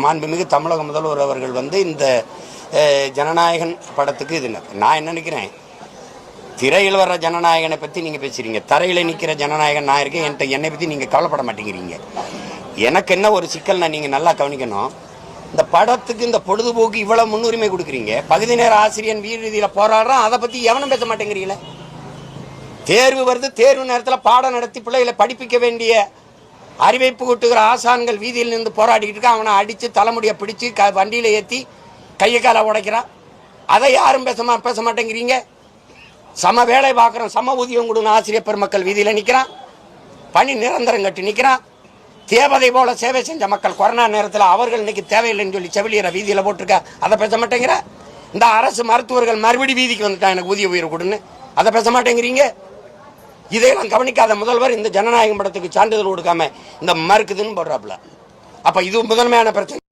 மாண்புமிகு தமிழக முதல்வர் அவர்கள் இந்த ஜனநாயகன் படத்துக்கு இது நான் என்ன நினைக்கிறேன், திரையில் வர்ற ஜனநாயகனை பற்றி நீங்கள் பேசுகிறீங்க, தரையில் நிற்கிற ஜனநாயகன் நான் இருக்கேன், என்னை பற்றி நீங்கள் கவலைப்பட மாட்டேங்கிறீங்க. எனக்கு என்ன ஒரு சிக்கல்னா, நீங்கள் நல்லா கவனிக்கணும், இந்த படத்துக்கு இந்த பொழுதுபோக்கு இவ்வளோ முன்னுரிமை கொடுக்குறீங்க, பகுதி நேர ஆசிரியன் வீரதியில் போராடுறான், அதை பற்றி எவனும் பேச மாட்டேங்கிறீங்களே. தேர்வு வருது, தேர்வு நேரத்தில் பாடம் நடத்தி பிள்ளைகளை படிப்பிக்க வேண்டிய அறிவிப்பு கூட்டுகிற ஆசான்கள் வீதியில் நின்று போராடிக்கிட்டு இருக்க, அவனை அடித்து தலைமுடியை பிடிச்சி வண்டியில் ஏற்றி கையை காலை உடைக்கிறான், அதை யாரும் பேச மாட்டேங்கிறீங்க. சம வேலை பார்க்குறோம், சம ஊதியம் கொடுங்க ஆசிரியர் பெருமக்கள் வீதியில் நிற்கிறான், பணி நிரந்தரம் கட்டி நிற்கிறான், தேவதை போல சேவை செஞ்ச மக்கள் கொரோனா நேரத்தில் அவர்கள் இன்னைக்கு தேவையில்லைன்னு சொல்லி செவிலியரை வீதியில் போட்டிருக்க, அதை பேச மாட்டேங்கிற. இந்த அரசு மருத்துவர்கள் மறுபடி வீதிக்கு வந்துட்டான் எனக்கு ஊதிய உயர்வு கொடுன்னு, அதை பேச மாட்டேங்கிறீங்க. இதையெல்லாம் கவனிக்காத முதல்வர் இந்த ஜனநாயகம் படத்துக்கு சான்றிதழ் கொடுக்காம இந்த மறுக்குதுன்னு போடுறாப்புல. அப்போ இது முதன்மையான பிரச்சனை.